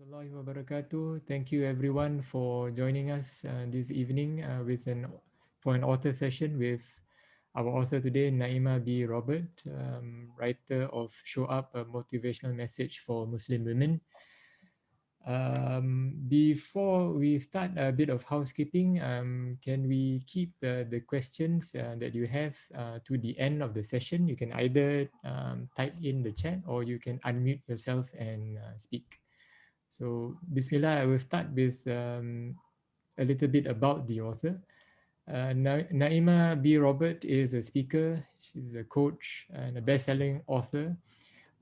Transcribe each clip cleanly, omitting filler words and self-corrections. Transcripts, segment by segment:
warahmatullahi wabarakatuh. Thank you everyone for joining us this evening for an author session with our author today, Naima B. Robert, writer of Show Up, a Motivational Message for Muslim Women. Before we start, a bit of housekeeping. Can we keep the questions that you have to the end of the session? You can either type in the chat or you can unmute yourself and speak. So, Bismillah, I will start with a little bit about the author. Naima B. Robert is a speaker, she's a coach and a best-selling author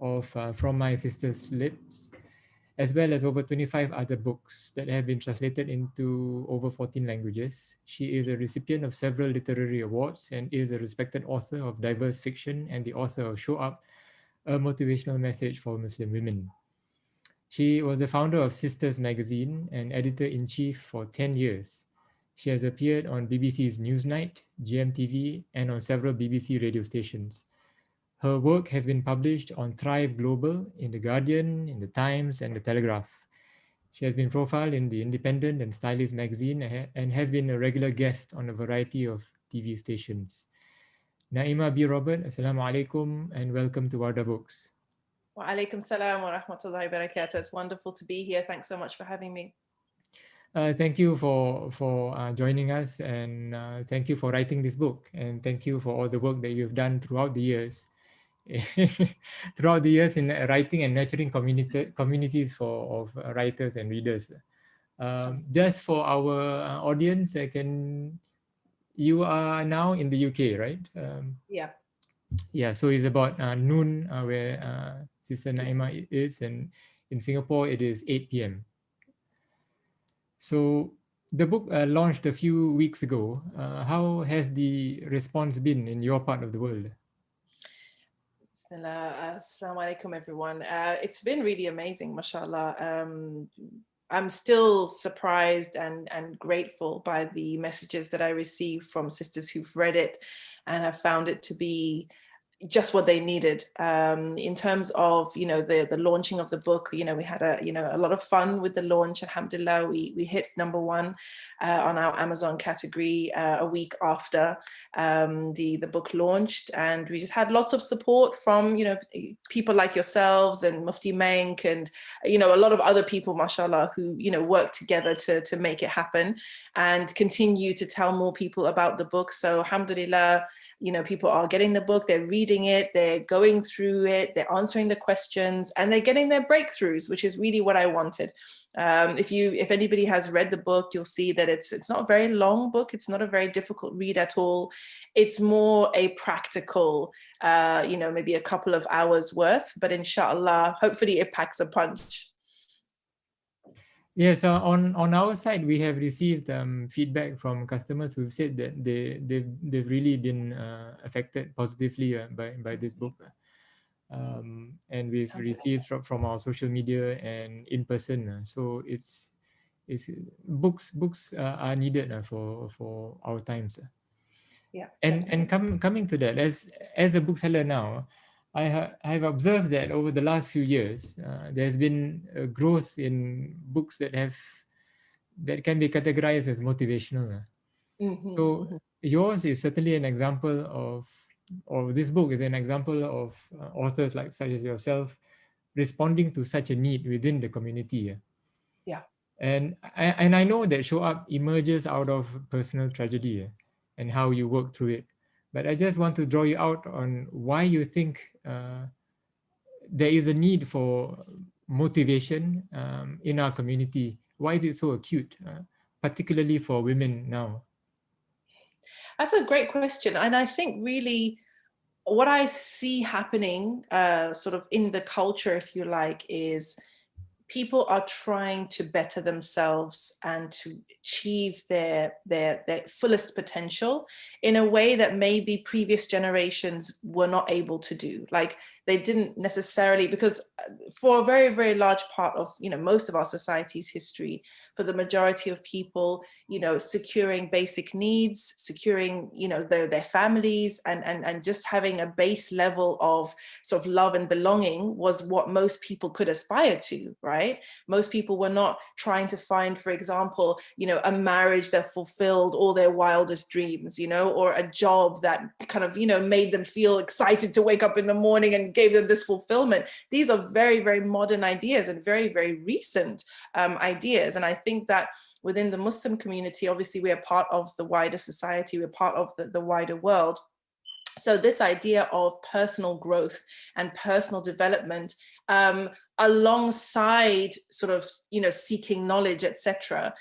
of From My Sister's Lips, as well as over 25 other books that have been translated into over 14 languages. She is a recipient of several literary awards and is a respected author of diverse fiction and the author of Show Up, a motivational message for Muslim women. She was the founder of Sisters Magazine and editor-in-chief for 10 years. She has appeared on BBC's Newsnight, GMTV, and on several BBC radio stations. Her work has been published on Thrive Global, in The Guardian, in The Times and The Telegraph. She has been profiled in the Independent and Stylist Magazine and has been a regular guest on a variety of TV stations. Naima B. Robert, Assalamu alaikum and welcome to Wardah Books. Wa alaikum salam wa rahmatullahi wa barakatuh. It's wonderful to be here. Thanks so much for having me. Thank you for joining us, and thank you for writing this book, and thank you for all the work that you've done throughout the years, in writing and nurturing communities of writers and readers. Just for our audience, you are now in the UK, right? Yeah. Yeah, so it's about noon where Sister Naima is, and in Singapore it is 8 p.m. So the book launched a few weeks ago. How has the response been in your part of the world? Bismillah. Assalamu alaikum, everyone. It's been really amazing, mashallah. I'm still surprised and grateful by the messages that I receive from sisters who've read it and have found it to be just what they needed. In terms of, the launching of the book, we had a lot of fun with the launch. Alhamdulillah, we hit #1 on our Amazon category a week after the book launched, and we just had lots of support from people like yourselves and Mufti Menk and a lot of other people, mashallah, who work together to make it happen and continue to tell more people about the book. So alhamdulillah, people are getting the book, they're reading it, they're going through it, they're answering the questions, and they're getting their breakthroughs, which is really what I wanted. If anybody has read the book, you'll see that it's not a very long book. It's not a very difficult read at all. It's more a practical, maybe a couple of hours worth, but inshallah, hopefully it packs a punch. Yes, on our side, we have received feedback from customers who've said that they've really been affected positively by this book, and we've received from our social media and in person. So it's books are needed for our times. Yeah. And coming to that, as a bookseller now, I have observed that over the last few years, there's been a growth in books that can be categorized as motivational. So yours is certainly an example or this book is an example of authors such as yourself responding to such a need within the community. Yeah. And I know that Show Up emerges out of personal tragedy and how you work through it. But I just want to draw you out on why you think there is a need for motivation in our community. Why is it so acute, particularly for women now? That's a great question. And I think really what I see happening sort of in the culture, if you like, is people are trying to better themselves and to achieve their fullest potential in a way that maybe previous generations were not able to do. Like they didn't necessarily, because for a very, very large part of, most of our society's history, for the majority of people, securing basic needs, securing, their families, and just having a base level of sort of love and belonging was what most people could aspire to, right? Most people were not trying to find, for example, a marriage that fulfilled all their wildest dreams, or a job that kind of, made them feel excited to wake up in the morning and gave them this fulfillment. These are very, very modern ideas and very, very recent ideas. And I think that within the Muslim community, obviously we are part of the wider society, we're part of the wider world. So this idea of personal growth and personal development, alongside sort of, seeking knowledge, etc.,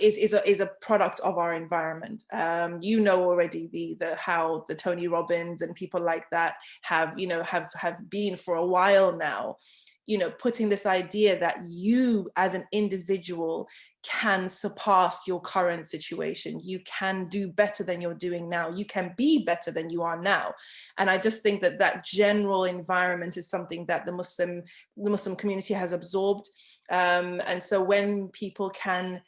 is a product of our environment. Already how the Tony Robbins and people like that have been for a while now, putting this idea that you as an individual can surpass your current situation. You can do better than you're doing now. You can be better than you are now. And I just think that that general environment is something that the Muslim community has absorbed. And so when people can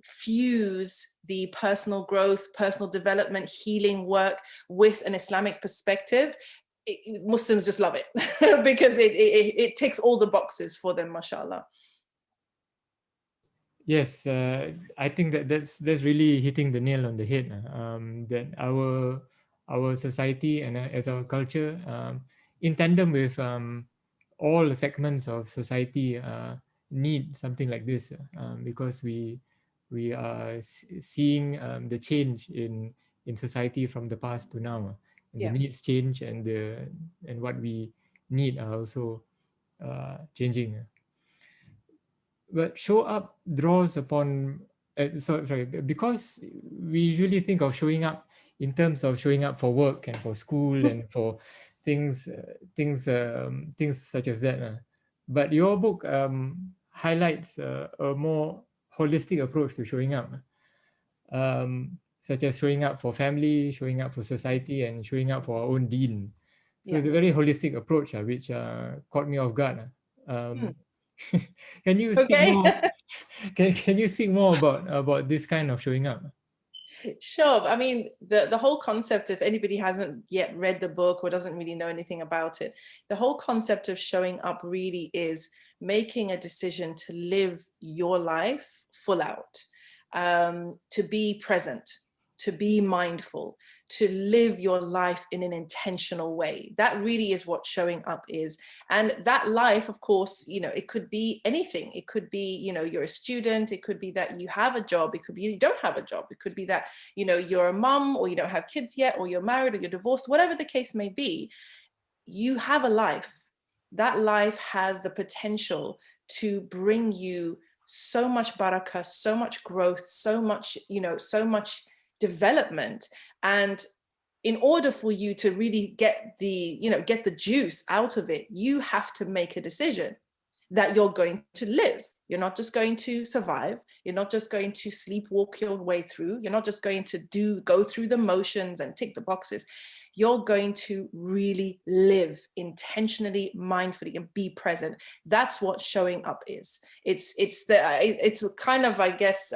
fuse the personal growth, personal development, healing work with an Islamic perspective, Muslims just love it because it ticks all the boxes for them, mashallah. Yes, I think that's really hitting the nail on the head. That our society and as our culture, in tandem with all segments of society, need something like this, because we are seeing the change in society from the past to now, and the needs change, and what we need are also changing. But show up draws upon sorry, because we usually think of showing up in terms of showing up for work and for school and for things such as that, but your book highlights a more holistic approach to showing up, such as showing up for family, showing up for society, and showing up for our own deen. So it's a very holistic approach, which caught me off guard. Can you speak more? Can you speak more about this kind of showing up? Sure. I mean, the whole concept, if anybody hasn't yet read the book or doesn't really know anything about it, the whole concept of showing up really is making a decision to live your life full out, to be present, to be mindful, to live your life in an intentional way. That really is what showing up is. And that life, of course, it could be anything. It could be, you're a student. It could be that you have a job. It could be you don't have a job. It could be that, you're a mum, or you don't have kids yet, or you're married, or you're divorced, whatever the case may be. You have a life. That life has the potential to bring you so much barakah, so much growth, so much, so much development. And in order for you to really get the juice out of it, you have to make a decision that you're going to live. You're not just going to survive. You're not just going to sleepwalk your way through. You're not just going to go through the motions and tick the boxes. You're going to really live intentionally, mindfully, and be present. That's what showing up is. It's kind of, I guess,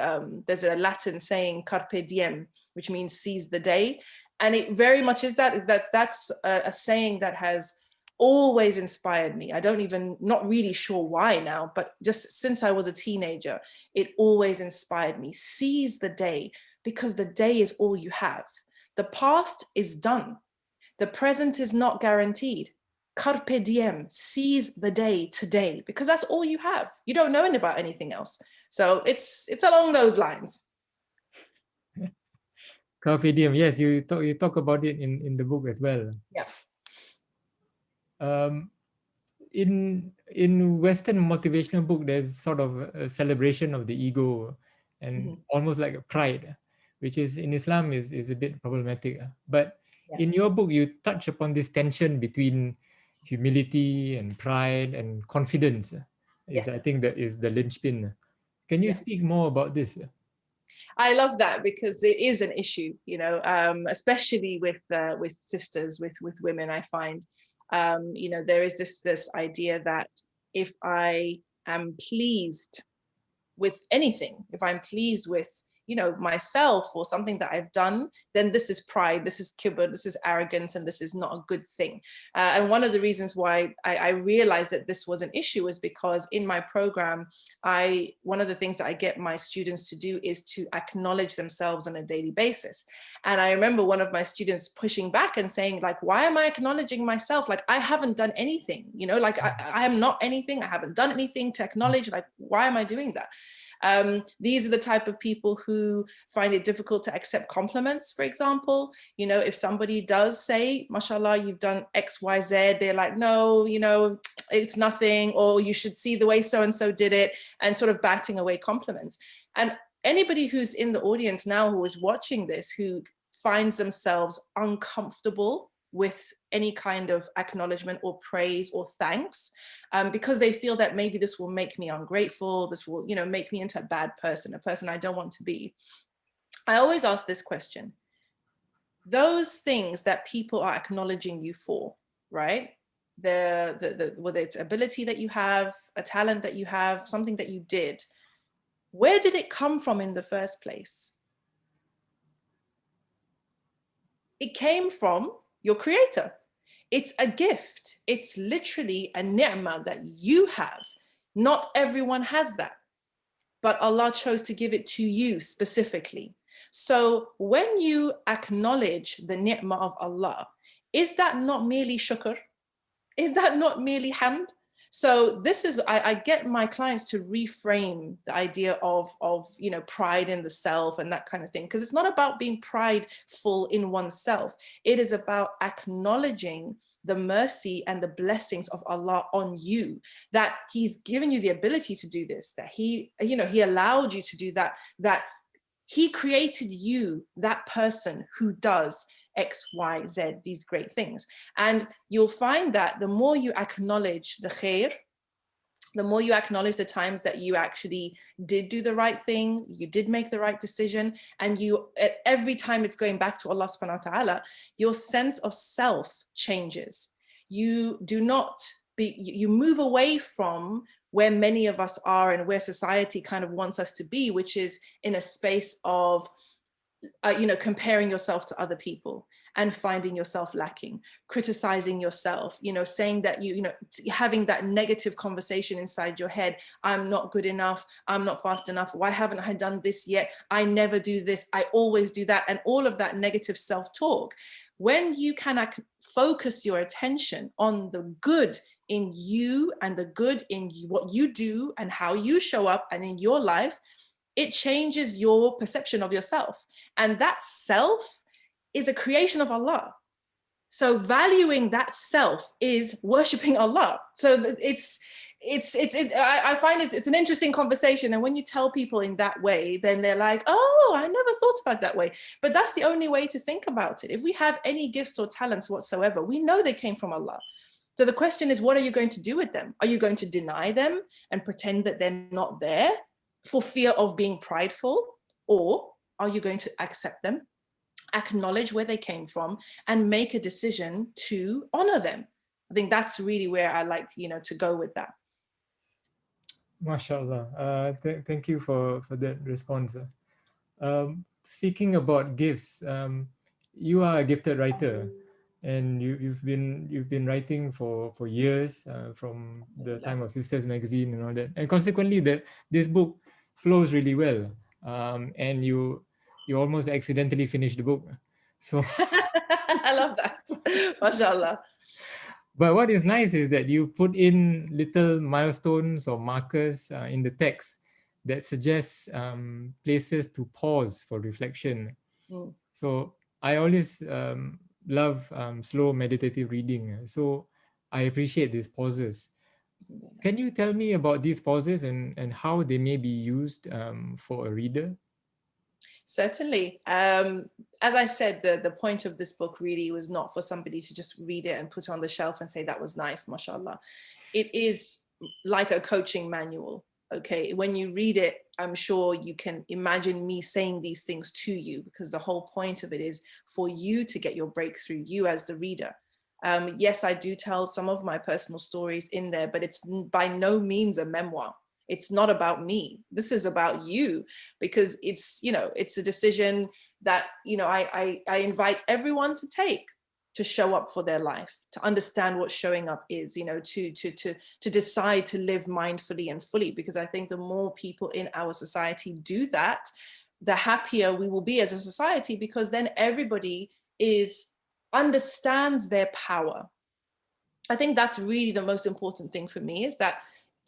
there's a Latin saying, carpe diem, which means seize the day. And it very much is that. That's a saying that has always inspired me. Not really sure why now, but just since I was a teenager, it always inspired me. Seize the day, because the day is all you have. The past is done. The present is not guaranteed. Carpe diem, seize the day today, because that's all you have. You don't know about anything else. So it's along those lines. Carpe diem, yes, you talk about it in the book as well. Yeah. In Western motivational book, there's sort of a celebration of the ego and almost like a pride, which is in Islam is a bit problematic. But in your book, you touch upon this tension between humility and pride and confidence. I think that is the linchpin. Can you speak more about this? I love that, because it is an issue, especially with sisters, with women, I find. You know, there is this idea that if I am pleased with anything, if I'm pleased with, you know, myself or something that I've done, then this is pride, this is kibr, this is arrogance, and this is not a good thing. And one of the reasons why I realized that this was an issue is because in my program, one of the things that I get my students to do is to acknowledge themselves on a daily basis. And I remember one of my students pushing back and saying, like, why am I acknowledging myself? Like, I haven't done anything, you know, like I am not anything. I haven't done anything to acknowledge, like, why am I doing that? These are the type of people who find it difficult to accept compliments, for example. You know, if somebody does say, mashallah, you've done X, Y, Z, they're like, no, you know, it's nothing, or you should see the way so-and-so did it, and sort of batting away compliments. And anybody who's in the audience now who is watching this, who finds themselves uncomfortable with any kind of acknowledgement or praise or thanks, because they feel that maybe this will make me ungrateful, this will, you know, make me into a bad person, a person I don't want to be. I always ask this question: those things that people are acknowledging you for, right? Whether it's ability that you have, a talent that you have, something that you did, where did it come from in the first place? It came from your creator. It's a gift. It's literally a ni'mah that you have. Not everyone has that, but Allah chose to give it to you specifically. So when you acknowledge the ni'mah of Allah, is that not merely shukr? Is that not merely hamd? So this is, I get my clients to reframe the idea of, you know, pride in the self and that kind of thing, because it's not about being prideful in oneself. It is about acknowledging the mercy and the blessings of Allah on you, that he's given you the ability to do this, that he, you know, he allowed you to do that, that he created you, that person who does X, Y, Z, these great things. And you'll find that the more you acknowledge the khair, the more you acknowledge the times that you actually did do the right thing, you did make the right decision, and you, at every time it's going back to Allah subhanahu wa ta'ala, your sense of self changes. You do not you move away from where many of us are and where society kind of wants us to be, which is in a space of you know, comparing yourself to other people and finding yourself lacking, criticizing yourself, you know, saying that you know, having that negative conversation inside your head. I'm not good enough. I'm not fast enough. Why haven't I done this yet? I never do this. I always do that. And all of that negative self-talk. When you can focus your attention on the good in you and the good in what you do and how you show up and in your life, it changes your perception of yourself. And that self is a creation of Allah. So valuing that self is worshiping Allah. So I find it's an interesting conversation. And when you tell people in that way, then they're like, oh, I never thought about it that way. But that's the only way to think about it. If we have any gifts or talents whatsoever, we know they came from Allah. So the question is, what are you going to do with them? Are you going to deny them and pretend that they're not there for fear of being prideful? Or are you going to accept them, acknowledge where they came from, and make a decision to honor them? I think that's really where I like, you know, to go with that. MashaAllah. Thank you for that response. Speaking about gifts, you are a gifted writer, and you've been writing for years, from the time of Sisters Magazine and all that, and consequently this book flows really well, and you almost accidentally finished the book. So I love that. MashaAllah. but what is nice is that you put in little milestones or markers in the text that suggests places to pause for reflection. So I always love slow meditative reading. So I appreciate these pauses. Can you tell me about these pauses and how they may be used for a reader? Certainly. As I said, the point of this book really was not for somebody to just read it and put it on the shelf and say, that was nice, mashallah. It is like a coaching manual. Okay, when you read it, I'm sure you can imagine me saying these things to you, because the whole point of it is for you to get your breakthrough, you as the reader. Yes, I do tell some of my personal stories in there, but it's by no means a memoir. It's not about me. This is about you, because it's, you know, it's a decision that, you know, I invite everyone to take, to show up for their life, to understand what showing up is, you know, to decide to live mindfully and fully. Because I think the more people in our society do that, the happier we will be as a society, because then everybody understands their power. I think that's really the most important thing for me, is that,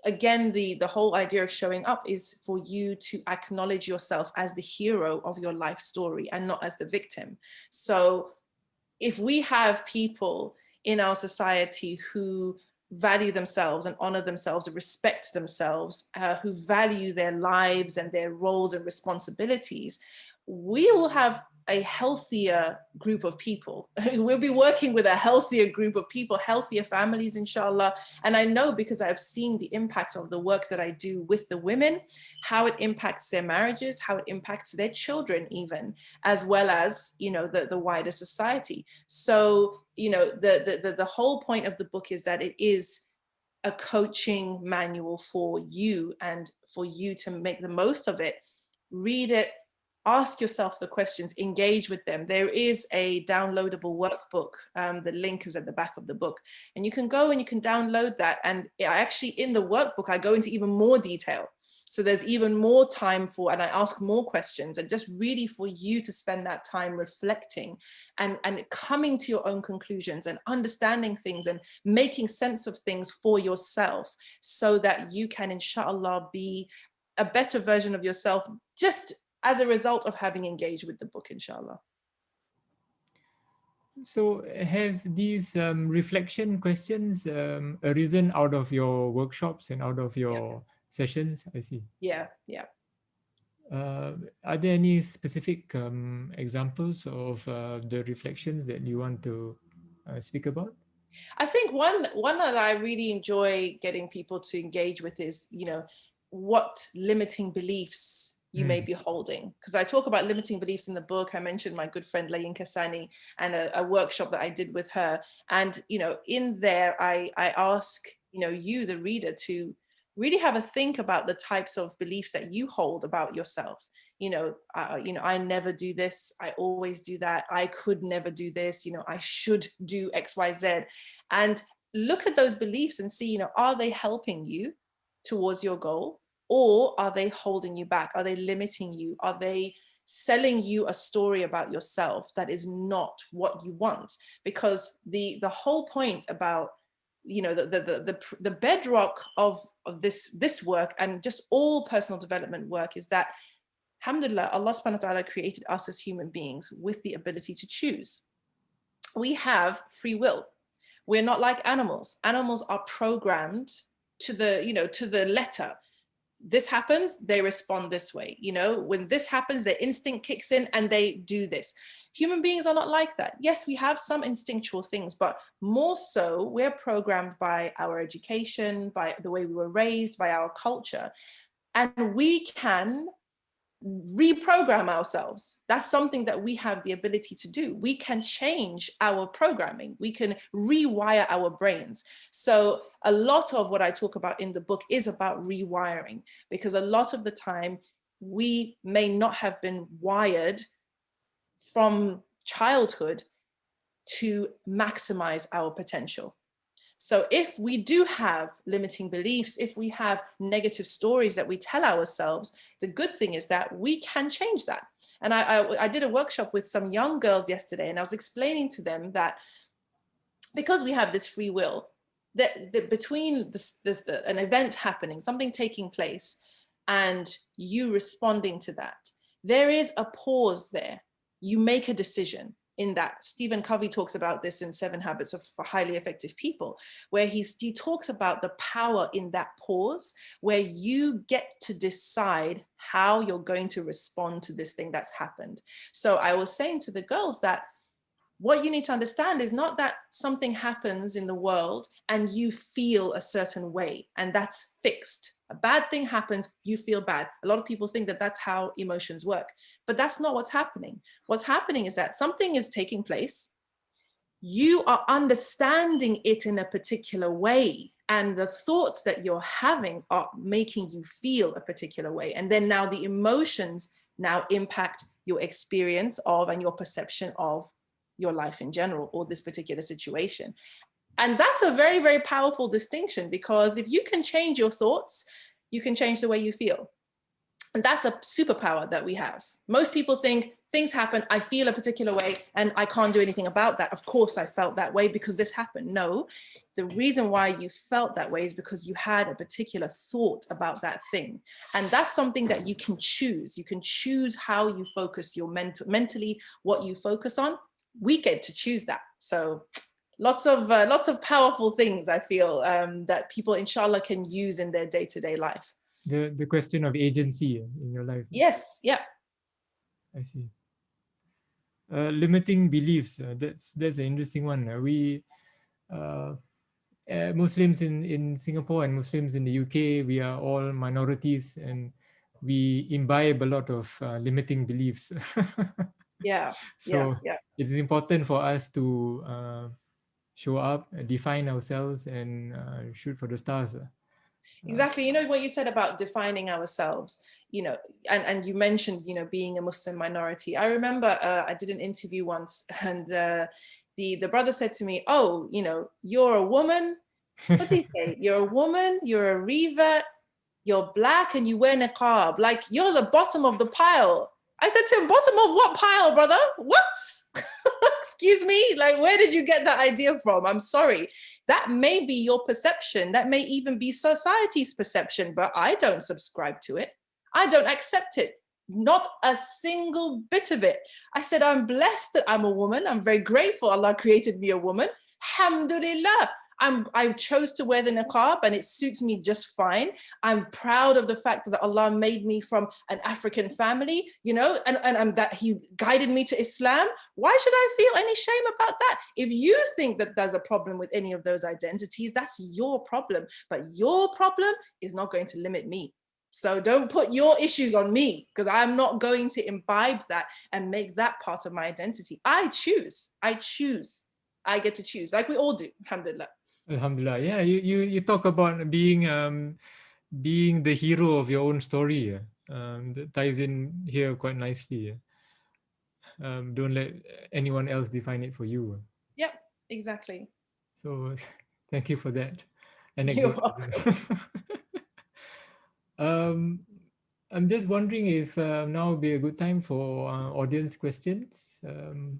again, the whole idea of showing up is for you to acknowledge yourself as the hero of your life story and not as the victim. So if we have people in our society who value themselves and honor themselves and respect themselves, who value their lives and their roles and responsibilities, we will have a healthier group of people. We'll be working with a healthier group of people, healthier families, inshallah. And I know, because I've seen the impact of the work that I do with the women, how it impacts their marriages, how it impacts their children even, as well as, you know, the wider society. So, you know, the whole point of the book is that it is a coaching manual for you, and for you to make the most of it. Read it, ask yourself the questions, engage with them. There is a downloadable workbook. The link is at the back of the book, and you can go and you can download that. And I actually, in the workbook, I go into even more detail. So there's even more time for, and I ask more questions, and just really for you to spend that time reflecting and coming to your own conclusions and understanding things and making sense of things for yourself, so that you can, inshallah, be a better version of yourself, just as a result of having engaged with the book, inshallah. So have these reflection questions arisen out of your workshops and out of Yeah, your sessions? I see. yeah, yeah. Uh, are there any specific examples of the reflections that you want to speak about? I think one that I really enjoy getting people to engage with is, you know, what limiting beliefs you may Mm. be holding. Because I talk about limiting beliefs in the book. I mentioned my good friend Layin Kasani and a workshop that I did with her. And, you know, in there, I ask, you know, you, the reader, to really have a think about the types of beliefs that you hold about yourself. You know, I never do this, I always do that, I could never do this, you know, I should do XYZ. And look at those beliefs and see, you know, are they helping you towards your goal, or are they holding you back? Are they limiting you? Are they selling you a story about yourself that is not what you want? Because the whole point about, you know, the bedrock of this work, and just all personal development work, is that, alhamdulillah, Allah subhanahu wa ta'ala created us as human beings with the ability to choose. We have free will. We're not like animals. Animals are programmed to the, you know, to the letter. This happens, they respond this way. You know, when this happens, their instinct kicks in and they do this. Human beings are not like that. Yes, we have some instinctual things, but more so, we're programmed by our education, by the way we were raised, by our culture. And we can reprogram ourselves. That's something that we have the ability to do. We can change our programming. We can rewire our brains. So a lot of what I talk about in the book is about rewiring, because a lot of the time we may not have been wired from childhood to maximize our potential. So if we do have limiting beliefs, if we have negative stories that we tell ourselves, the good thing is that we can change that. And I did a workshop with some young girls yesterday, and I was explaining to them that because we have this free will, that between an event happening, something taking place, and you responding to that, there is a pause there. You make a decision in that. Stephen Covey talks about this in 7 Habits of Highly Effective People, where he talks about the power in that pause, where you get to decide how you're going to respond to this thing that's happened. So I was saying to the girls that what you need to understand is not that something happens in the world and you feel a certain way and that's fixed. A bad thing happens, you feel bad. A lot of people think that that's how emotions work, but that's not what's happening. What's happening is that something is taking place. you are understanding it in a particular way, and the thoughts that you're having are making you feel a particular way. And then now the emotions now impact your experience of and your perception of your life in general, or this particular situation. And that's a very, very powerful distinction, because if you can change your thoughts, you can change the way you feel. And that's a superpower that we have. Most people think things happen, I feel a particular way, and I can't do anything about that. Of course, I felt that way because this happened. No, the reason why you felt that way is because you had a particular thought about that thing. And that's something that you can choose. You can choose how you focus your mentally, what you focus on. We get to choose that. So lots of powerful things, I feel, that people, inshallah, can use in their day-to-day life. The question of agency in your life. Yes, yeah. I see. Limiting beliefs. That's an interesting one. Muslims in Singapore and Muslims in the UK, we are all minorities, and we imbibe a lot of limiting beliefs. Yeah. So Yeah. it is important for us to show up, define ourselves, and shoot for the stars. Exactly. You know what you said about defining ourselves, you know, and you mentioned, you know, being a Muslim minority. I remember I did an interview once, and the brother said to me, "Oh, you know, you're a woman. What do you say? You're a woman, you're a revert, you're black, and you wear niqab. Like, you're the bottom of the pile." I said to him, "Bottom of what pile, brother? What?" Excuse me? Like, where did you get that idea from? I'm sorry. That may be your perception. That may even be society's perception, but I don't subscribe to it. I don't accept it. Not a single bit of it. I said, I'm blessed that I'm a woman. I'm very grateful Allah created me a woman. Alhamdulillah. I chose to wear the niqab, and it suits me just fine. I'm proud of the fact that Allah made me from an African family, you know, and that He guided me to Islam. Why should I feel any shame about that? If you think that there's a problem with any of those identities, that's your problem. But your problem is not going to limit me. So don't put your issues on me, because I'm not going to imbibe that and make that part of my identity. I choose. I get to choose, like we all do, alhamdulillah. Alhamdulillah. Yeah, you talk about being the hero of your own story. That ties in here quite nicely. Don't let anyone else define it for you. Yep, exactly. So thank you for that You're anecdote. welcome. I'm just wondering if now would be a good time for audience questions. That'll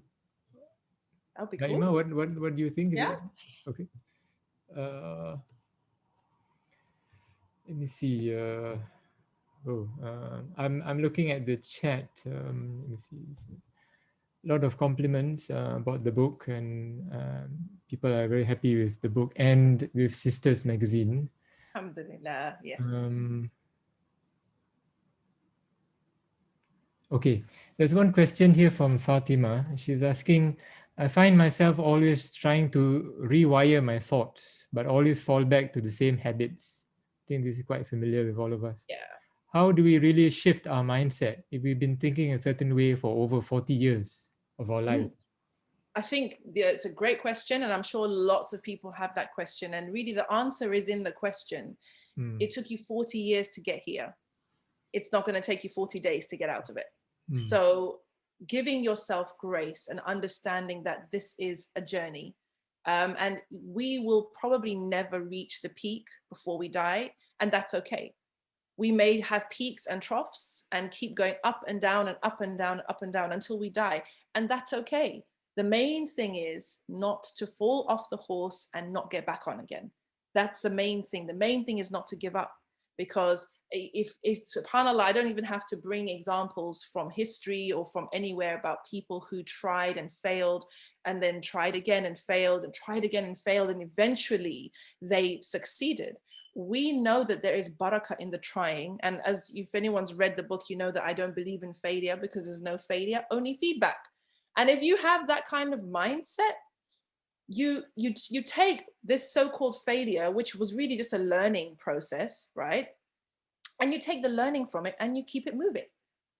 be Naima, cool. what do you think? Is Yeah. it okay? Let me see. I'm looking at the chat. Let me see. A lot of compliments about the book, and people are very happy with the book and with Sisters Magazine. Alhamdulillah. Yes. Okay, there's one question here from Fatima. She's asking, I find myself always trying to rewire my thoughts, but always fall back to the same habits. I think this is quite familiar with all of us. Yeah. How do we really shift our mindset if we've been thinking a certain way for over 40 years of our life? I think it's a great question, and I'm sure lots of people have that question. And really, the answer is in the question. It took you 40 years to get here. It's not going to take you 40 days to get out of it. So giving yourself grace and understanding that this is a journey. And we will probably never reach the peak before we die, and that's okay. We may have peaks and troughs and keep going up and down and up and down, up and down until we die, and that's okay. The main thing is not to fall off the horse and not get back on again. That's the main thing. The main thing is not to give up, because if subhanallah, I don't even have to bring examples from history or from anywhere about people who tried and failed, and then tried again and failed, and tried again and failed, and eventually they succeeded. We know that there is barakah in the trying. And as if anyone's read the book, you know that I don't believe in failure, because there's no failure, only feedback. And if you have that kind of mindset, you take this so-called failure, which was really just a learning process, right? And you take the learning from it and you keep it moving.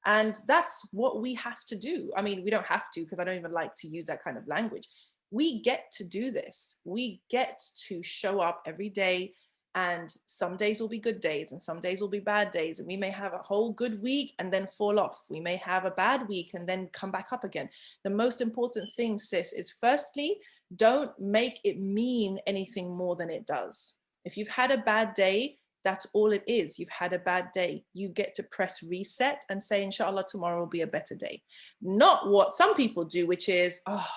And that's what we have to do. I mean, we don't have to, because I don't even like to use that kind of language. We get to do this. We get to show up every day, and some days will be good days and some days will be bad days. And we may have a whole good week and then fall off. We may have a bad week and then come back up again. The most important thing, sis, is firstly, don't make it mean anything more than it does. If you've had a bad day, that's all it is. You've had a bad day. You get to press reset and say, inshallah, tomorrow will be a better day. Not what some people do, which is, oh,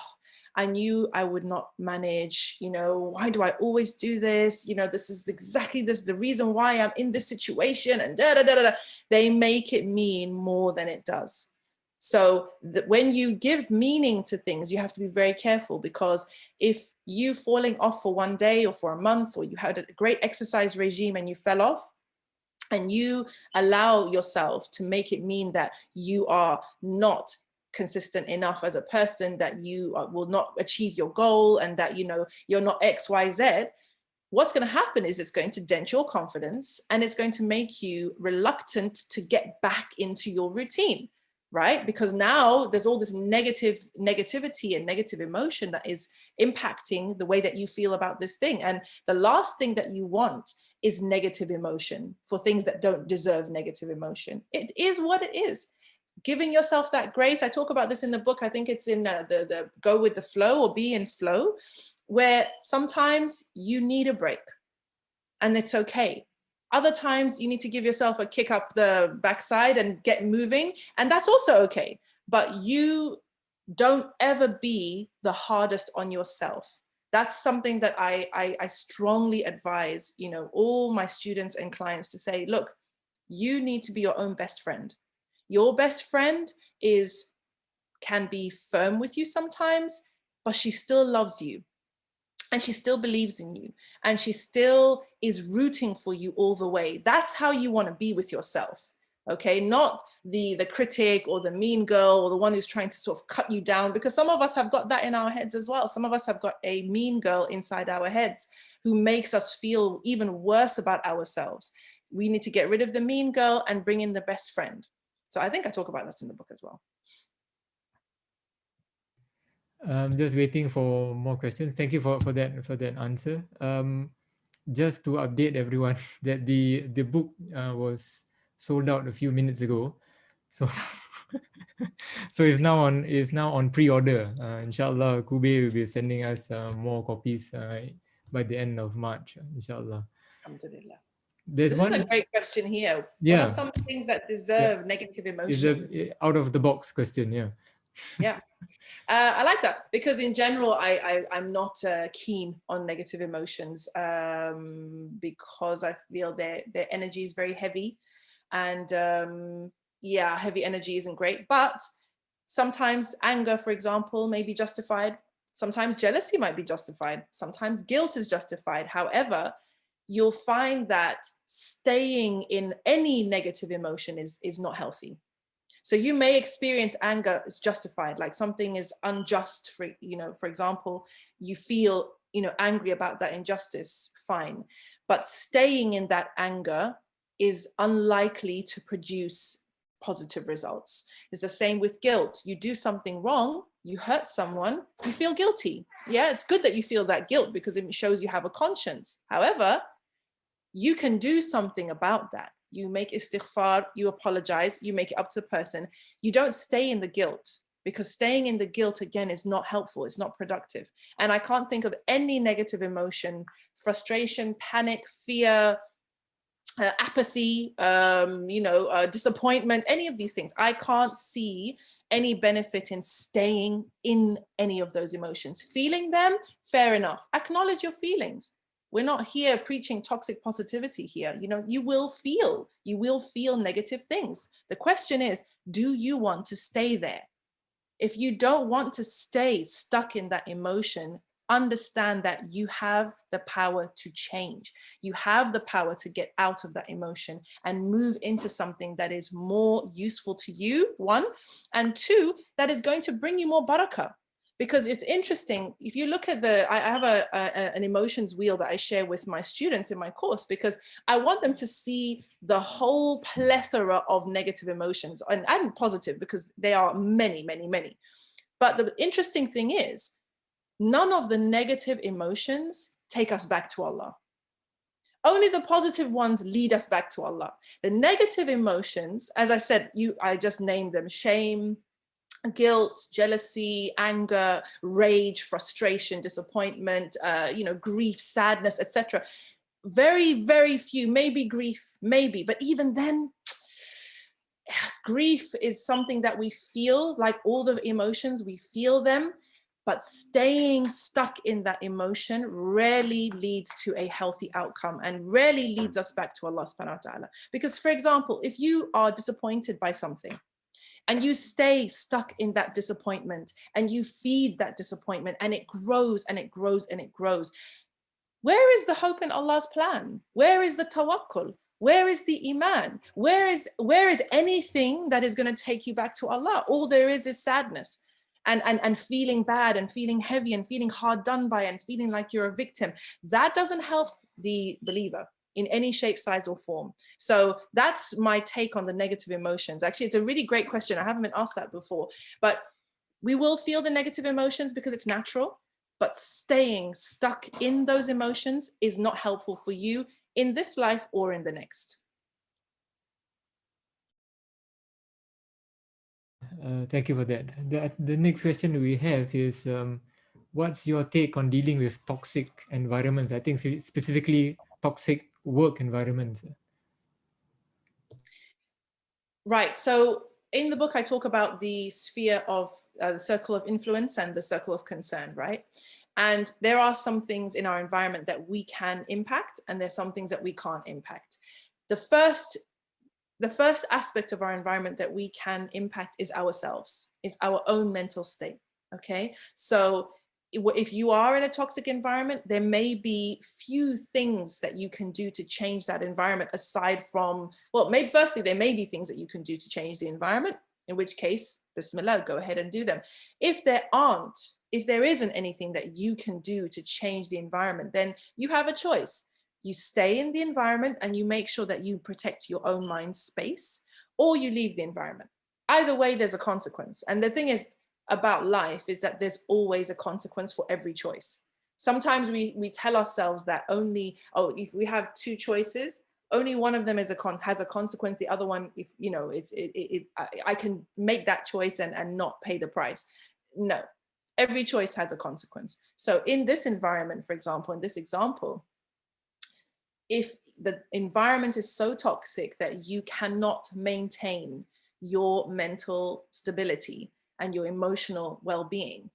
I knew I would not manage, why do I always do this? This is exactly the reason why I'm in this situation, and da, da, da, da. They make it mean more than it does. So when you give meaning to things, you have to be very careful, because if you falling off for one day or for a month, or you had a great exercise regime and you fell off, and you allow yourself to make it mean that you are not consistent enough as a person, that you will not achieve your goal, and that you're not XYZ, what's going to happen is it's going to dent your confidence, and it's going to make you reluctant to get back into your routine, right? Because now there's all this negativity and negative emotion that is impacting the way that you feel about this thing. And the last thing that you want is negative emotion for things that don't deserve negative emotion. It is what it is. Giving yourself that grace. I talk about this in the book. I think it's in the Go with the Flow, or Be in Flow, where sometimes you need a break and it's okay. Other times you need to give yourself a kick up the backside and get moving, and that's also okay. But you don't ever be the hardest on yourself. That's something that I strongly advise, all my students and clients to say, look, you need to be your own best friend. Your best friend can be firm with you sometimes, but she still loves you, and she still believes in you, and she still is rooting for you all the way. That's how you want to be with yourself. Okay, not the critic or the mean girl or the one who's trying to sort of cut you down, because some of us have got that in our heads as well. Some of us have got a mean girl inside our heads who makes us feel even worse about ourselves. We need to get rid of the mean girl and bring in the best friend. So I think I talk about this in the book as well. Just waiting for more questions. Thank you for that answer. Just to update everyone that the book was sold out a few minutes ago, so so it's now on pre-order. Inshallah, Kube will be sending us more copies by the end of March. Inshallah. Alhamdulillah. There's this one. is a great question here. Yeah. What are some things that deserve negative emotion? Is a out of the box question. Yeah. Yeah. I like that, because in general, I'm not keen on negative emotions, because I feel their energy is very heavy, and heavy energy isn't great. But sometimes anger, for example, may be justified. Sometimes jealousy might be justified. Sometimes guilt is justified. However, you'll find that staying in any negative emotion is not healthy. So you may experience anger is justified, like something is unjust, for example, you feel, angry about that injustice, fine. But staying in that anger is unlikely to produce positive results. It's the same with guilt. You do something wrong, you hurt someone, you feel guilty. Yeah, it's good that you feel that guilt because it shows you have a conscience. However, you can do something about that. You make istighfar, you apologize, you make it up to the person. You don't stay in the guilt, because staying in the guilt, again, is not helpful. It's not productive. And I can't think of any negative emotion, frustration, panic, fear, apathy, disappointment, any of these things. I can't see any benefit in staying in any of those emotions. Feeling them, fair enough. Acknowledge your feelings. We're not here preaching toxic positivity here. You will feel negative things. The question is, do you want to stay there? If you don't want to stay stuck in that emotion, understand that you have the power to change. You have the power to get out of that emotion and move into something that is more useful to you, one, and two, that is going to bring you more barakah. Because it's interesting, if you look at I have an emotions wheel that I share with my students in my course, because I want them to see the whole plethora of negative emotions and positive, because they are many, many, many. But the interesting thing is, none of the negative emotions take us back to Allah. Only the positive ones lead us back to Allah. The negative emotions, as I said, I just named them: shame, guilt, jealousy, anger, rage, frustration, disappointment, grief, sadness, etc. Very, very few, maybe grief, maybe, but even then, grief is something that we feel, like all the emotions, we feel them, but staying stuck in that emotion rarely leads to a healthy outcome and rarely leads us back to Allah subhanahu wa ta'ala. Because, for example, if you are disappointed by something and you stay stuck in that disappointment and you feed that disappointment and it grows and it grows and it grows, where is the hope in Allah's plan? Where is the tawakkul? Where is the iman? Where is anything that is going to take you back to Allah? All there is sadness and feeling bad and feeling heavy and feeling hard done by and feeling like you're a victim. That doesn't help the believer in any shape, size, or form. So that's my take on the negative emotions. Actually, it's a really great question. I haven't been asked that before, but we will feel the negative emotions because it's natural, but staying stuck in those emotions is not helpful for you in this life or in the next. Thank you for that. The next question we have is, what's your take on dealing with toxic environments? I think specifically toxic work environments. Right. So in the book, I talk about the sphere of the circle of influence and the circle of concern, right? And there are some things in our environment that we can impact, and there's some things that we can't impact. The first aspect of our environment that we can impact is ourselves, is our own mental state. Okay. So if you are in a toxic environment, there may be few things that you can do to change that environment aside from, well, maybe firstly, there may be things that you can do to change the environment, in which case, Bismillah, go ahead and do them. If there isn't anything that you can do to change the environment, then you have a choice. You stay in the environment and you make sure that you protect your own mind space, or you leave the environment. Either way, there's a consequence. And the thing is about life is that there's always a consequence for every choice. Sometimes we tell ourselves that only, if we have two choices, only one of them has a consequence. The other one, if I can make that choice and not pay the price. No, every choice has a consequence. So in this environment, for example, in this example, if the environment is so toxic that you cannot maintain your mental stability and your emotional well-being,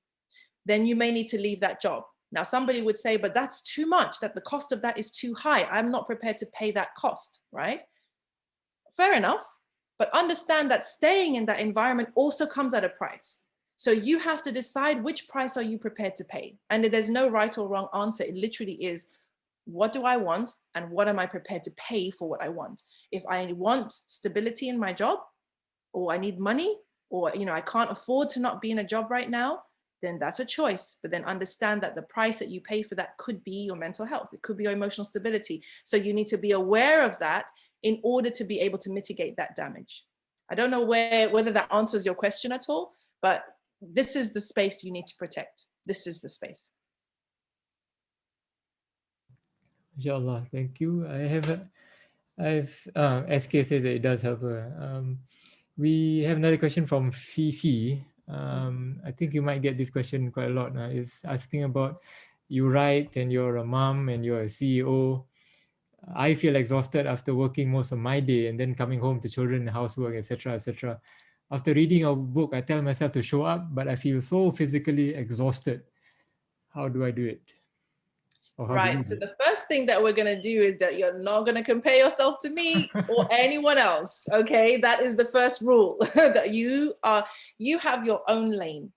then you may need to leave that job. Now, somebody would say, but that's too much, that the cost of that is too high. I'm not prepared to pay that cost, right? Fair enough. But understand that staying in that environment also comes at a price. So you have to decide which price are you prepared to pay. And there's no right or wrong answer. It literally is, what do I want and what am I prepared to pay for what I want? If I want stability in my job, or I need money, or I can't afford to not be in a job right now, then that's a choice. But then understand that the price that you pay for that could be your mental health. It could be your emotional stability. So you need to be aware of that in order to be able to mitigate that damage. I don't know whether that answers your question at all, but this is the space you need to protect. This is the space. Inshallah, thank you. SK says that it does help her. We have another question from Fifi. I think you might get this question quite a lot. It's asking about, you write and you're a mom and you're a CEO. I feel exhausted after working most of my day and then coming home to children, housework, etc., etc. After reading your book, I tell myself to show up, but I feel so physically exhausted. How do I do it? Right. So the first thing that we're going to do is that you're not going to compare yourself to me or anyone else. Okay. That is the first rule, that you have your own lane.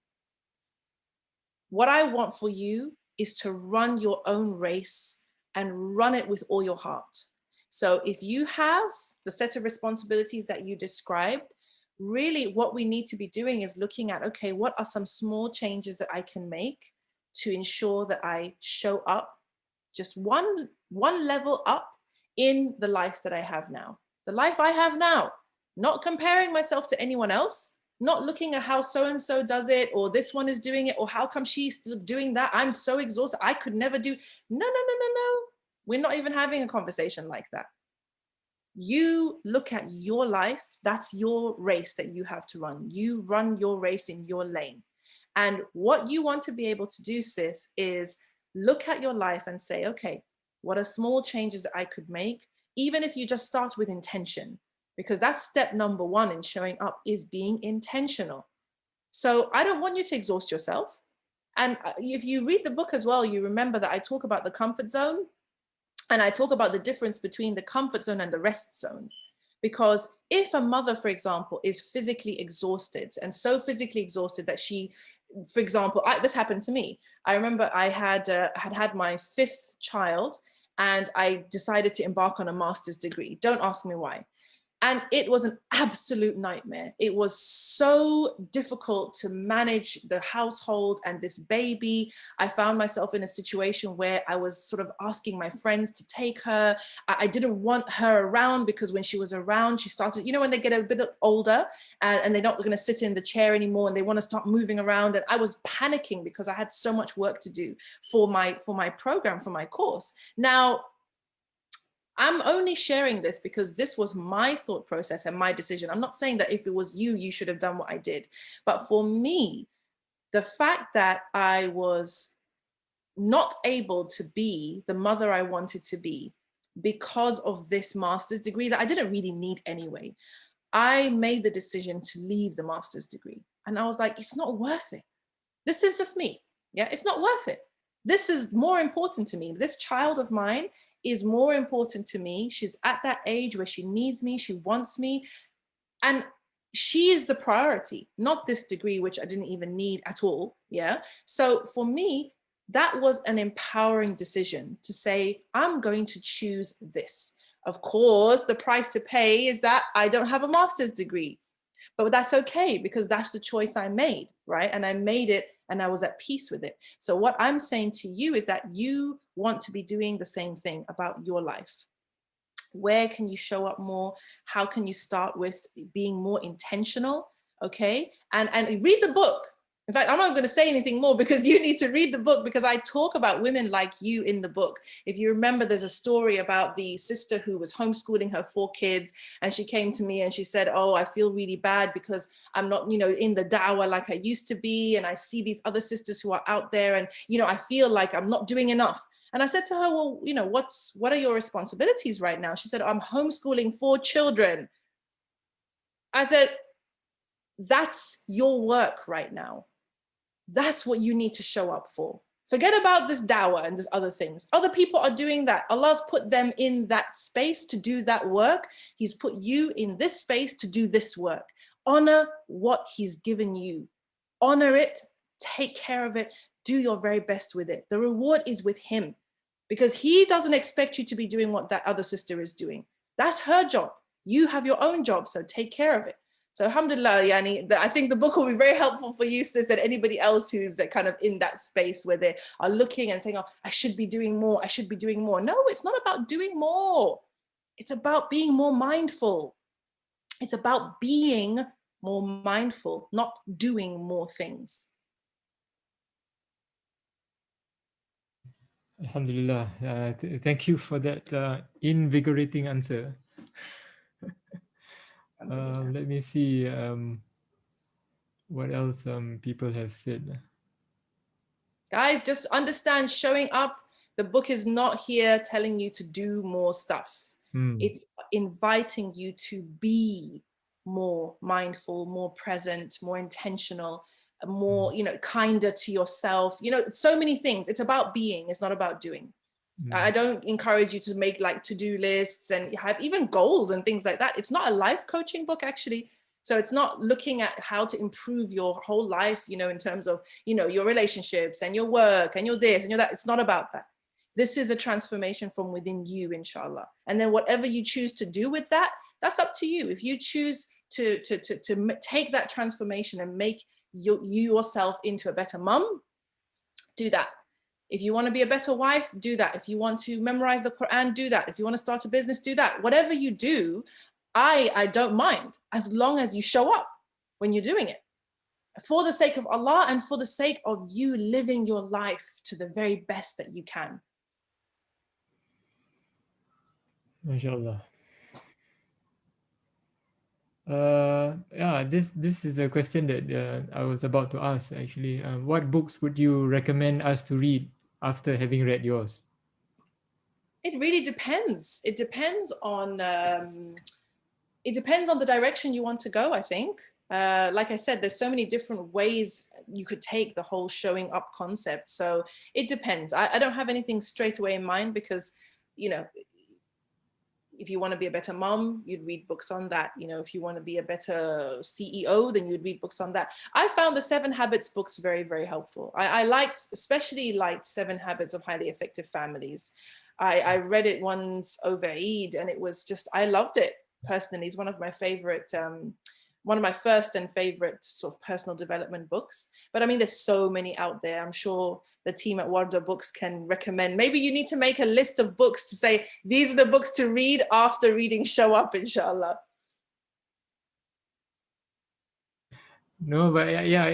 What I want for you is to run your own race and run it with all your heart. So if you have the set of responsibilities that you described, really what we need to be doing is looking at, okay, what are some small changes that I can make to ensure that I show up just one level up in the life that I have now. The life I have now, not comparing myself to anyone else, not looking at how so-and-so does it, or this one is doing it, or how come she's still doing that? I'm so exhausted. I could never do. No, no, no, no, no. We're not even having a conversation like that. You look at your life. That's your race that you have to run. You run your race in your lane. And what you want to be able to do, sis, is look at your life and say, okay, what are small changes that I could make? Even if you just start with intention, because that's step number one in showing up, is being intentional. So I don't want you to exhaust yourself. And if you read the book as well, you remember that I talk about the comfort zone, and I talk about the difference between the comfort zone and the rest zone. Because if a mother, for example, is physically exhausted, and so physically exhausted that she, for example, this happened to me. I remember I had my 5th child, and I decided to embark on a master's degree. Don't ask me why. And it was an absolute nightmare. It was so difficult to manage the household and this baby. I found myself in a situation where I was sort of asking my friends to take her. I didn't want her around, because when she was around, she started, you know, when they get a bit older and they're not going to sit in the chair anymore and they want to start moving around. And I was panicking because I had so much work to do for my program, for my course. Now, I'm only sharing this because this was my thought process and my decision. I'm not saying that if it was you, you should have done what I did. But for me, the fact that I was not able to be the mother I wanted to be because of this master's degree that I didn't really need anyway, I made the decision to leave the master's degree. And I was like, it's not worth it. This is just me. Yeah, it's not worth it. This is more important to me. This child of mine is more important to me. She's at that age where she needs me, she wants me, and she is the priority, not this degree, which I didn't even need at all. Yeah. So for me, that was an empowering decision to say, I'm going to choose this. Of course, the price to pay is that I don't have a master's degree, but that's okay, because that's the choice I made, right? And I made it and I was at peace with it. So what I'm saying to you is that you want to be doing the same thing about your life. Where can you show up more? How can you start with being more intentional? Okay. And read the book. In fact, I'm not going to say anything more because you need to read the book, because I talk about women like you in the book. If you remember, there's a story about the sister who was homeschooling her 4 kids. And she came to me and she said, oh, I feel really bad because I'm not, you know, in the dawah like I used to be. And I see these other sisters who are out there and, you know, I feel like I'm not doing enough. And I said to her, well, you know, what are your responsibilities right now? She said, I'm homeschooling 4 children. I said, that's your work right now. That's what you need to show up for. Forget about this dawah and this other things. Other people are doing that. Allah's put them in that space to do that work. He's put you in this space to do this work. Honor what he's given you. Honor it, take care of it, do your very best with it. The reward is with him, because he doesn't expect you to be doing what that other sister is doing. That's her job. You have your own job, so take care of it. So alhamdulillah, Yani, I think the book will be very helpful for you, sis, and anybody else who's kind of in that space where they are looking and saying, oh, I should be doing more, I should be doing more. No, it's not about doing more. It's about being more mindful. It's about being more mindful, not doing more things. Alhamdulillah. Thank you for that invigorating answer. Let me see what else people have said. Guys, just understand, showing up, the book is not here telling you to do more stuff. It's inviting you to be more mindful, more present, more intentional, more, you know, kinder to yourself. You know, so many things. It's about being, it's not about doing. I don't encourage you to make like to-do lists and have even goals and things like that. It's not a life coaching book, actually. So it's not looking at how to improve your whole life, you know, in terms of, you know, your relationships and your work and your this and your that. It's not about that. This is a transformation from within you, inshallah. And then whatever you choose to do with that, that's up to you. If you choose to take that transformation and make you yourself into a better mum, do that. If you want to be a better wife, do that. If you want to memorize the Quran, do that. If you want to start a business, do that. Whatever you do, I don't mind, as long as you show up. when you're doing it, for the sake of Allah and for the sake of you living your life to the very best that you can. MashaAllah. Yeah, this is a question that I was about to ask actually. What books would you recommend us to read after having read yours? It really depends. It depends on the direction you want to go, I think. Like I said, there's so many different ways you could take the whole showing up concept. So it depends. I don't have anything straight away in mind because, you know, if you want to be a better mom, you'd read books on that. You know, if you want to be a better CEO, then you'd read books on that. I found the 7 Habits books very, very helpful. I especially liked 7 Habits of Highly Effective Families. I read it once over Eid and it was just, I loved it personally. It's one of my favorite, one of my first and favorite sort of personal development books. But I mean, there's so many out there. I'm sure the team at Warda Books can recommend. Maybe you need to make a list of books to say, these are the books to read after reading Show Up, inshallah. No, but yeah,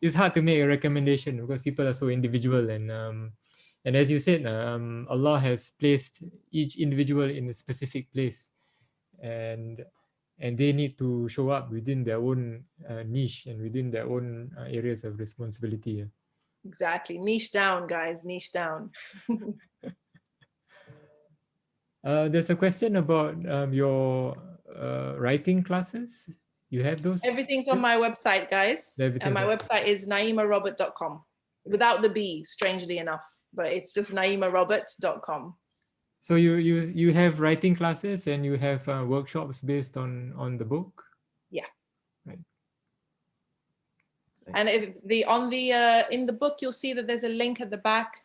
it's hard to make a recommendation because people are so individual, and as you said, Allah has placed each individual in a specific place, and they need to show up within their own niche and within their own areas of responsibility. Exactly. Niche down, guys. Niche down. There's a question about your writing classes. You have those? Everything's on my website, guys. And my website is naimarobert.com without the B, strangely enough, but it's just naimarobert.com. So you have writing classes and you have workshops based on the book? Yeah. Right. And if in the book, you'll see that there's a link at the back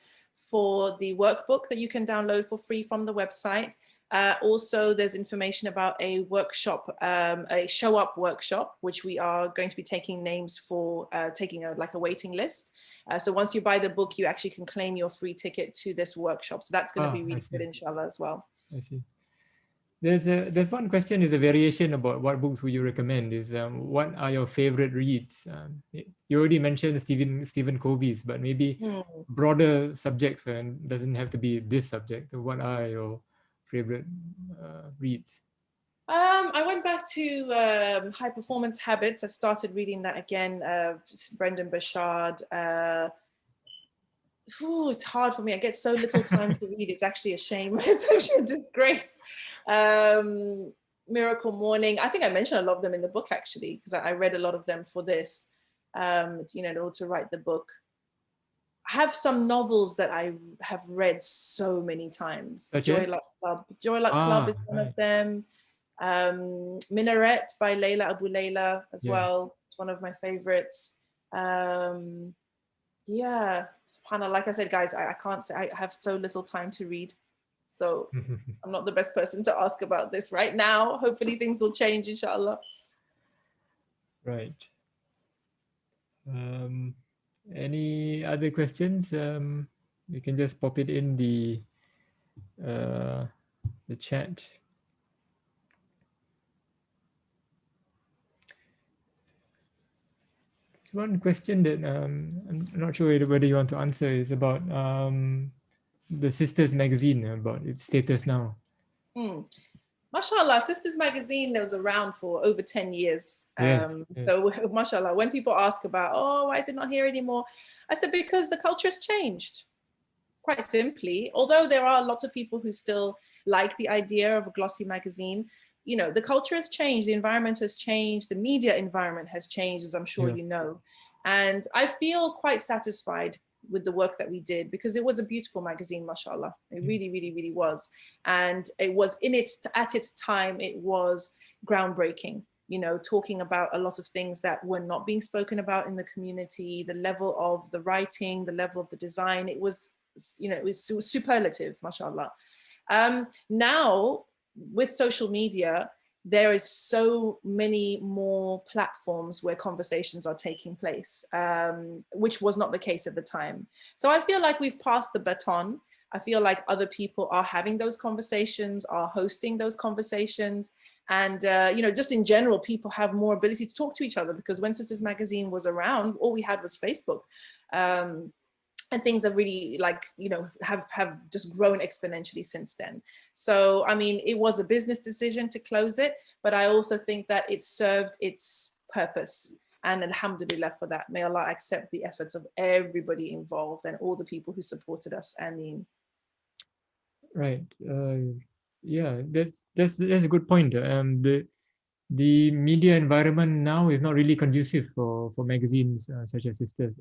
for the workbook that you can download for free from the website. Also, there's information about a workshop, a Show Up workshop, which we are going to be taking names for, taking a waiting list. So once you buy the book, you actually can claim your free ticket to this workshop. So that's going to be really good, inshallah, as well. I see. There's one question, is a variation about what books would you recommend, is what are your favorite reads? You already mentioned Stephen Covey's, but maybe broader subjects, and doesn't have to be this subject. What are your favorite reads? I went back to High Performance Habits. I started reading that again, Brendan Burchard. It's hard for me. I get so little time to read. It's actually a shame. It's actually a disgrace. Miracle Morning. I think I mentioned a lot of them in the book, actually, because I read a lot of them for this, in order to write the book. I have some novels that I have read so many times. Joy Luck Club. Joy Luck Club is one of them. Minaret by Layla Abu Layla as well. It's one of my favorites. Yeah, subhanAllah, like I said, guys, I can't say, I have so little time to read. So I'm not the best person to ask about this right now. Hopefully things will change, inshallah. Right. Any other questions? You can just pop it in the chat. One question that I'm not sure whether you want to answer is about the Sisters magazine, about its status now. Mashallah, Sisters magazine was around for over 10 years. So mashallah, when people ask about, oh, why is it not here anymore? I said, because the culture has changed, quite simply. Although there are lots of people who still like the idea of a glossy magazine, the culture has changed, the environment has changed, the media environment has changed, as I'm sure you know. And I feel quite satisfied with the work that we did, because it was a beautiful magazine, mashallah. It really, really, really was. And it was at its time, it was groundbreaking, talking about a lot of things that were not being spoken about in the community, the level of the writing, the level of the design. It was, it was superlative, mashallah. Now, with social media, there is so many more platforms where conversations are taking place, which was not the case at the time. So I feel like we've passed the baton. I feel like other people are having those conversations, are hosting those conversations. And, you know, just in general, people have more ability to talk to each other, because when Sisters Magazine was around, all we had was Facebook. And things have really, like, you know, have just grown exponentially since then. So, I mean, it was a business decision to close it, but I also think that it served its purpose. And alhamdulillah for that. May Allah accept the efforts of everybody involved and all the people who supported us. Ameen. Right. Yeah, that's a good point. The media environment now is not really conducive for magazines such as Sisters,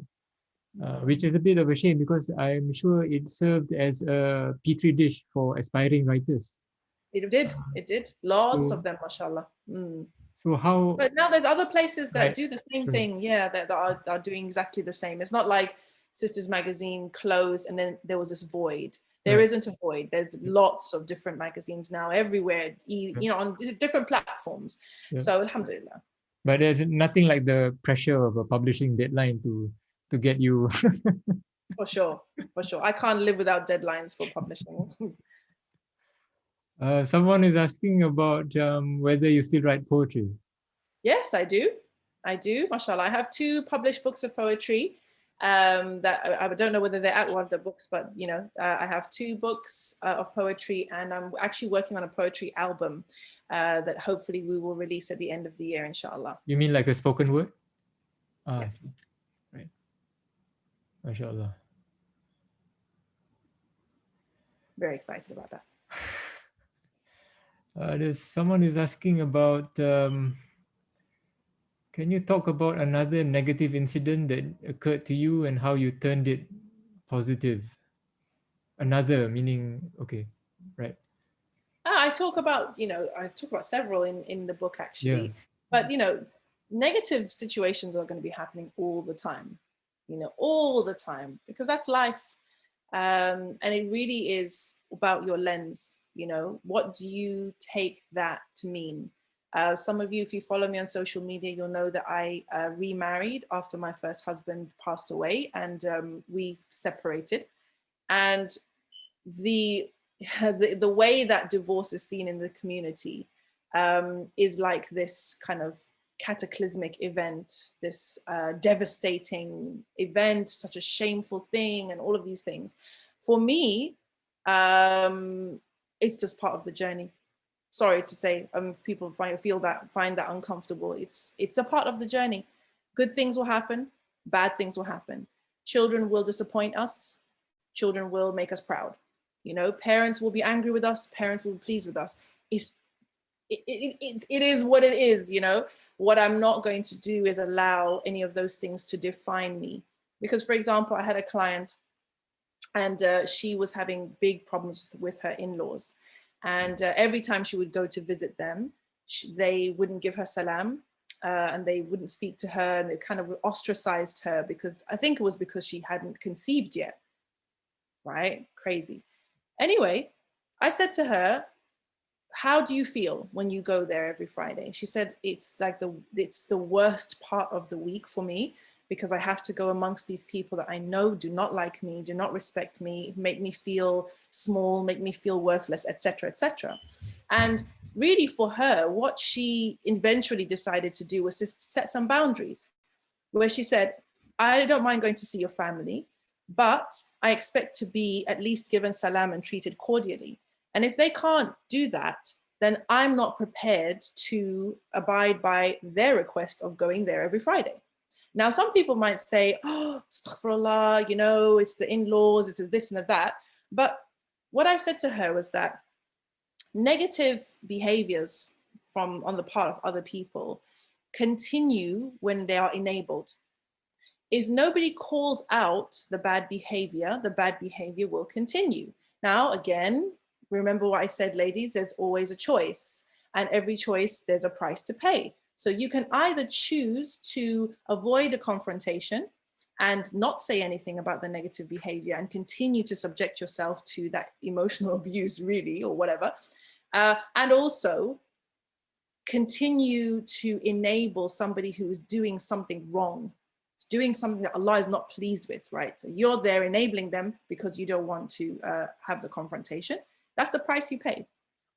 which is a bit of a shame, because I'm sure it served as a petri dish for aspiring writers. It did. It did. Lots So, of them, mashallah. Mm. so how? But now there's other places that Right. do the same Right. thing. Yeah, that are doing exactly the same. It's not like Sisters Magazine closed and then there was this void. There Right. isn't a void. There's lots of different magazines now everywhere, you know, on different platforms. Yeah. So alhamdulillah. But there's nothing like the pressure of a publishing deadline to get you. For sure, for sure. I can't live without deadlines for publishing. Someone is asking about whether you still write poetry. Yes, I do. I do, mashallah. I have 2 published books of poetry that I don't know whether they're out one of the books, but you know, I have 2 books of poetry, and I'm actually working on a poetry album that hopefully we will release at the end of the year, inshallah. You mean like a spoken word? Yes. Right. MashaAllah. Very excited about that. There's someone is asking about, can you talk about another negative incident that occurred to you and how you turned it positive? Another meaning, okay, right. I talk about, you know, I talk about several in the book actually, Yeah. but you know, negative situations are going to be happening all the time, you know, all the time, because that's life. And it really is about your lens. You know, what do you take that to mean? Some of you, if you follow me on social media, you'll know that I remarried after my first husband passed away, and we separated. And the the way that divorce is seen in the community is like this kind of cataclysmic event, this devastating event, such a shameful thing, and all of these things. For me, it's just part of the journey. Sorry to say, if people find that uncomfortable, it's a part of the journey. Good things will happen, bad things will happen. Children will disappoint us. Children will make us proud. You know, parents will be angry with us. Parents will be pleased with us. It is what it is. You know, what I'm not going to do is allow any of those things to define me. Because, for example, I had a client, and she was having big problems with her in-laws. And every time she would go to visit them, they wouldn't give her salam, and they wouldn't speak to her, and they kind of ostracized her, because I think it was because she hadn't conceived yet. Right? Crazy. Anyway, I said to her, how do you feel when you go there every Friday? She said, it's the worst part of the week for me, because I have to go amongst these people that I know do not like me, do not respect me, make me feel small, make me feel worthless, etc., etc. And really, for her, what she eventually decided to do was to set some boundaries, where she said, I don't mind going to see your family, but I expect to be at least given salam and treated cordially. And if they can't do that, then I'm not prepared to abide by their request of going there every Friday. Now, some people might say, oh, astaghfirullah, you know, it's the in-laws, it's this and that. But what I said to her was that negative behaviors on the part of other people continue when they are enabled. If nobody calls out the bad behavior will continue. Now, again, remember what I said, ladies, there's always a choice, and every choice, there's a price to pay. So you can either choose to avoid a confrontation and not say anything about the negative behavior and continue to subject yourself to that emotional abuse, really, or whatever. And also continue to enable somebody who is doing something wrong. It's doing something that Allah is not pleased with, right? So you're there enabling them because you don't want to have the confrontation. That's the price you pay.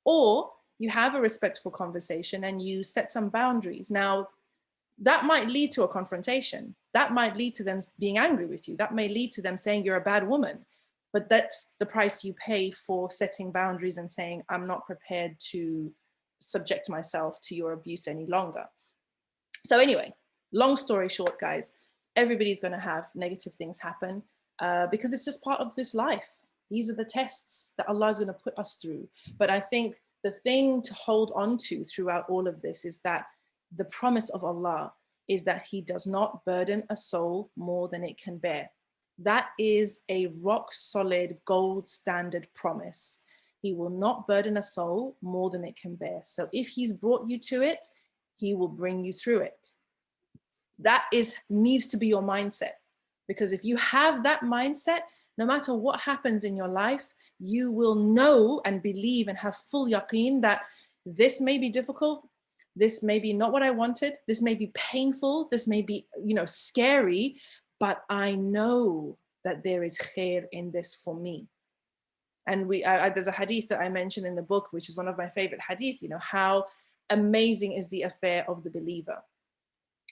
Or you have a respectful conversation and you set some boundaries. Now, that might lead to a confrontation. That might lead to them being angry with you. That may lead to them saying you're a bad woman. But that's the price you pay for setting boundaries and saying, I'm not prepared to subject myself to your abuse any longer. So anyway, long story short, guys, everybody's going to have negative things happen because it's just part of this life. These are the tests that Allah is going to put us through. But I think the thing to hold on to throughout all of this is that the promise of Allah is that He does not burden a soul more than it can bear. That is a rock solid gold standard promise. He will not burden a soul more than it can bear. So if He's brought you to it, He will bring you through it. That needs to be your mindset, because if you have that mindset, no matter what happens in your life, you will know and believe and have full yaqeen that this may be difficult, this may be not what I wanted, this may be painful, this may be, scary, but I know that there is khair in this for me. And there's a hadith that I mentioned in the book, which is one of my favorite hadith, how amazing is the affair of the believer.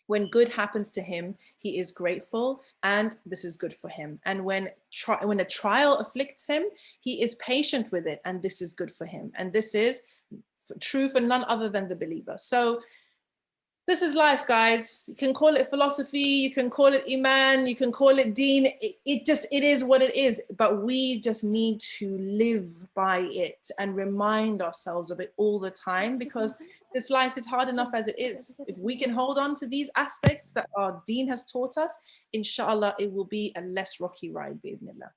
When good happens to him, he is grateful, and this is good for him. And when a trial afflicts him, he is patient with it, and this is good for him. And this is true for none other than the believer. So this is life, guys. You can call it philosophy, you can call it iman, you can call it deen. It is what it is. But we just need to live by it and remind ourselves of it all the time, because this life is hard enough as it is. If we can hold on to these aspects that our deen has taught us, inshallah, it will be a less rocky ride, bi'idhnillah.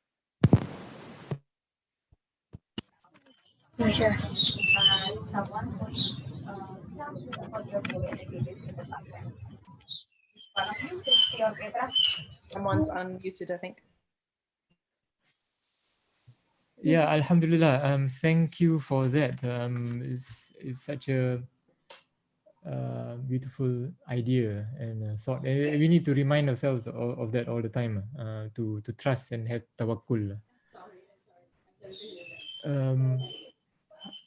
Sure. Someone tell me about your favorite activities in the past tense. One of you, Christy or Petra? Someone's unmuted, I think. Yeah, Alhamdulillah. Thank you for that. It's such a beautiful idea and thought. We need to remind ourselves of that all the time, to trust and have tawakkul.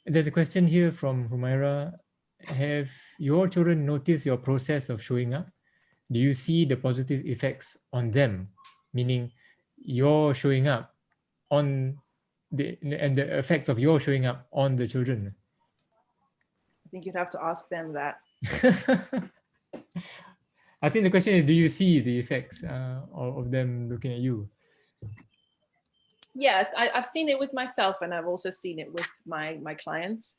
There's a question here from Humaira. Have your children noticed your process of showing up? Do you see the positive effects on them? Meaning, you're showing up on the effects of your showing up on the children. I think you'd have to ask them that. I think the question is, do you see the effects of them looking at you? Yes, I've seen it with myself, and I've also seen it with my clients.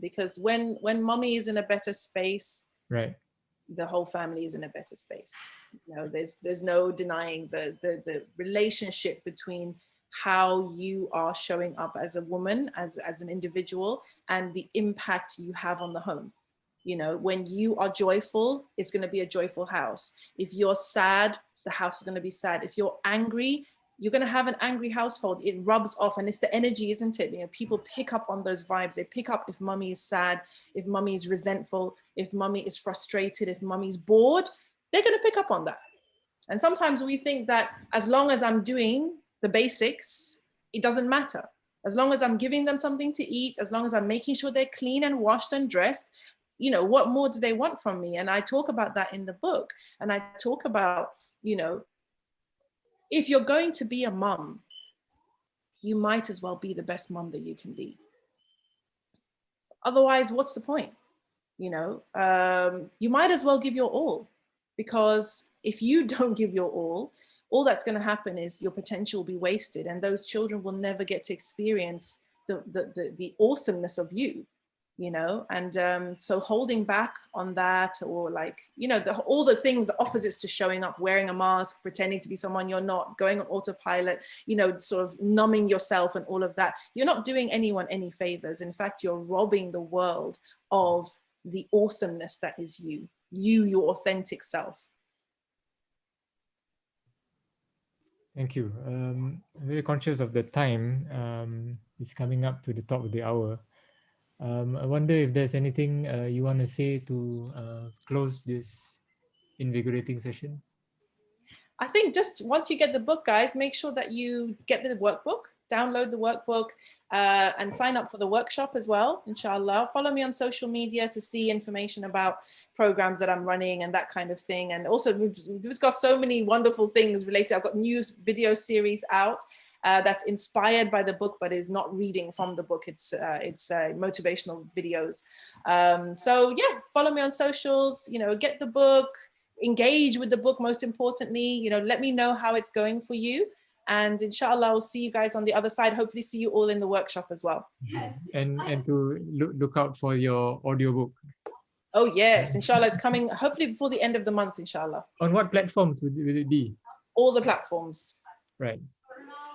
Because when mommy is in a better space, right, the whole family is in a better space. There's no denying the relationship between how you are showing up as a woman, as an individual, and the impact you have on the home. When you are joyful, it's going to be a joyful house. If you're sad, the house is going to be sad. If you're angry, you're going to have an angry household. It rubs off, and it's the energy, isn't it? People pick up on those vibes. They pick up if mommy is sad, if mommy is resentful, if mommy is frustrated, if mommy's bored. They're going to pick up on that. And sometimes we think that as long as I'm doing the basics, it doesn't matter. As long as I'm giving them something to eat, as long as I'm making sure they're clean and washed and dressed, what more do they want from me? And I talk about that in the book. And I talk about, if you're going to be a mum, you might as well be the best mum that you can be. Otherwise, what's the point? You might as well give your all, because if you don't give your all that's going to happen is your potential will be wasted, and those children will never get to experience the awesomeness of you. And so holding back on that, or all the things, the opposites to showing up, wearing a mask, pretending to be someone you're not, going on autopilot, sort of numbing yourself and all of that, you're not doing anyone any favors. In fact, you're robbing the world of the awesomeness that is you, your authentic self. Thank you. I'm very conscious of the time. It's coming up to the top of the hour. I wonder if there's anything you want to say to close this invigorating session. I think just once you get the book, guys, make sure that you get the workbook, download the workbook. and sign up for the workshop as well, inshallah. Follow me on social media to see information about programs that I'm running and that kind of thing. And also we've got so many wonderful things related. I've got new video series out that's inspired by the book, but is not reading from the book. It's motivational videos. So yeah, follow me on socials, get the book, engage with the book. Most importantly, let me know how it's going for you. And inshallah, I'll see you guys on the other side. Hopefully see you all in the workshop as well. And to look out for your audiobook. Oh yes, inshallah, it's coming hopefully before the end of the month, inshallah. On what platforms will it be? All the platforms. Right.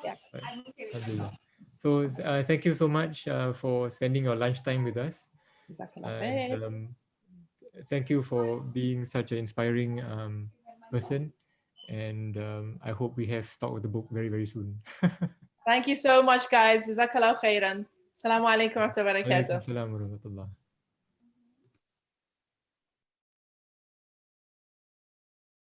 Yeah. Right. So thank you so much for spending your lunchtime with us. And, thank you for being such an inspiring person. And I hope we have stock of the book very, very soon. Thank you so much, guys. Jazakallah khairan. Assalamu alaikum wa rahmatullahi wa barakatuh. Alaikum salam wa rahmatullah.